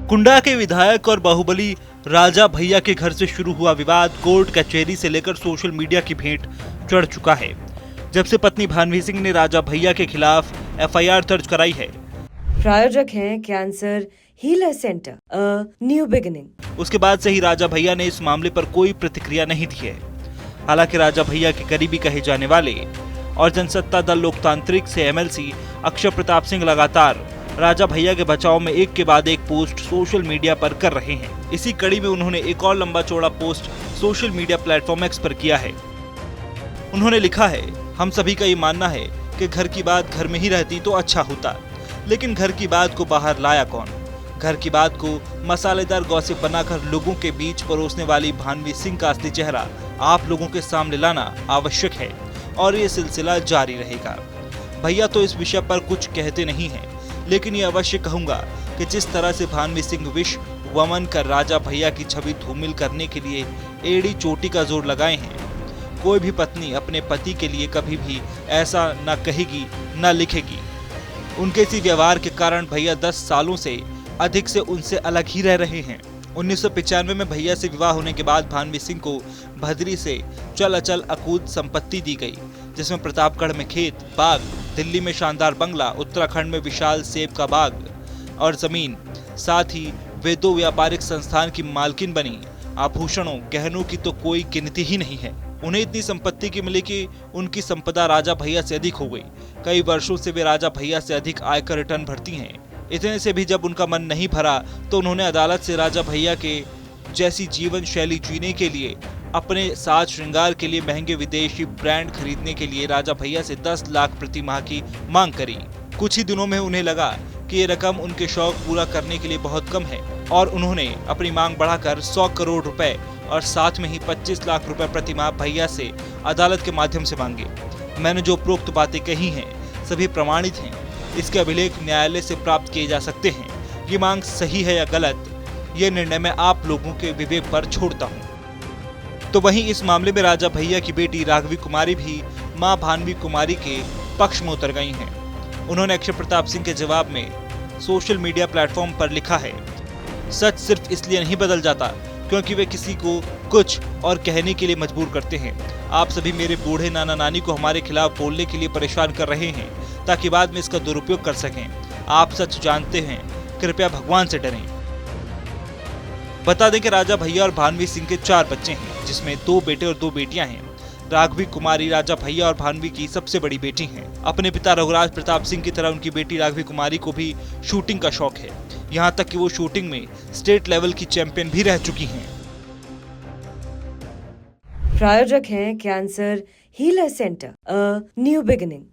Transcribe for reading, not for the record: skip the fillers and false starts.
कुंडा के विधायक और बाहुबली राजा भैया के घर से शुरू हुआ विवाद कोर्ट कचहरी से लेकर सोशल मीडिया की भेंट चढ़ चुका है। जब से पत्नी भानवी सिंह ने राजा भैया के खिलाफ एफआईआर दर्ज कराई है। प्रायोजक हैं cancer healer centre a new beginning. उसके बाद से ही राजा भैया ने इस मामले पर कोई प्रतिक्रिया नहीं दी है। हालांकि राजा भैया के करीबी कहे जाने वाले और जनसत्ता दल लोकतांत्रिक से एमएलसी अक्षय प्रताप सिंह लगातार राजा भैया के बचाव में एक के बाद एक पोस्ट सोशल मीडिया पर कर रहे हैं। इसी कड़ी में उन्होंने एक और लंबा चौड़ा post social media platform x पर किया है। उन्होंने लिखा है, हम सभी का ये मानना है कि घर की बात घर में ही रहती तो अच्छा होता, लेकिन घर की बात को बाहर लाया कौन? घर की बात को मसालेदार गॉसिप बनाकर लोगों के बीच परोसने वाली भानवी सिंह का असली चेहरा आप लोगों के सामने लाना आवश्यक है और ये सिलसिला जारी रहेगा। भैया तो इस विषय पर कुछ कहते नहीं हैं, लेकिन ये अवश्य कहूंगा कि जिस तरह से भानवी सिंह विश्व वमन कर राजा भैया की छवि धूमिल करने के लिए एड़ी चोटी का जोर लगाए हैं, कोई भी पत्नी अपने पति के लिए कभी भी ऐसा न कहेगी न लिखेगी। उनके इसी व्यवहार के कारण भैया 10 सालों से अधिक से उनसे अलग ही रह रहे हैं। 1995 में भैया से विवाह होने के बाद भानवी सिंह को भदरी से चल अचल अकूत संपत्ति दी गई, जिसमें प्रतापगढ़ में खेत बाग, दिल्ली में शानदार बंगला, उत्तराखंड में विशाल सेब का बाग और जमीन, साथ ही वे 2 व्यापारिक संस्थान की मालकिन बनी। आभूषणों गहनों की तो कोई गिनती ही नहीं है। उन्हें इतनी संपत्ति की मिली कि उनकी संपदा राजा भैया से अधिक हो गई। कई वर्षों से वे राजा भैया से अधिक आयकर रिटर्न भरती हैं। इतने से भी जब उनका मन नहीं भरा तो उन्होंने अदालत से राजा भैया के जैसी जीवन शैली जीने के लिए, अपने साज श्रृंगार के लिए महंगे विदेशी ब्रांड खरीदने के लिए राजा भैया से 10 लाख प्रति माह की मांग करी। कुछ ही दिनों में उन्हें लगा कि ये रकम उनके शौक पूरा करने के लिए बहुत कम है और उन्होंने अपनी मांग बढ़ाकर 100 करोड़ रुपए और साथ में ही 25 लाख रुपए प्रति माह भैया से अदालत के माध्यम से मांगे। मैंने जो उपरोक्त बातें कही हैं सभी प्रमाणित हैं। इसके अभिलेख न्यायालय से प्राप्त किए जा सकते हैं। ये मांग सही है या गलत, ये निर्णय मैं आप लोगों के विवेक पर छोड़ता हूँ। तो वहीं इस मामले में राजा भैया की बेटी राघवी कुमारी भी मां भानवी कुमारी के पक्ष में उतर गई हैं। उन्होंने अक्षय प्रताप सिंह के जवाब में सोशल मीडिया प्लेटफॉर्म पर लिखा है, सच सिर्फ इसलिए नहीं बदल जाता क्योंकि वे किसी को कुछ और कहने के लिए मजबूर करते हैं। आप सभी मेरे बूढ़े नाना नानी को हमारे खिलाफ बोलने के लिए परेशान कर रहे हैं ताकि बाद में इसका दुरुपयोग कर सकें। आप सच जानते हैं, कृपया भगवान से डरें। बता दें कि राजा भैया और भानवी सिंह के 4 बच्चे हैं, जिसमें 2 बेटे और 2 बेटियां हैं। राघवी कुमारी राजा भैया और भानवी की सबसे बड़ी बेटी हैं। अपने पिता रघुराज प्रताप सिंह की तरह उनकी बेटी राघवी कुमारी को भी शूटिंग का शौक है, यहाँ तक कि वो शूटिंग में स्टेट लेवल की चैंपियन भी रह चुकी हैं। प्रायोजक हैं cancer healer centre a new beginning.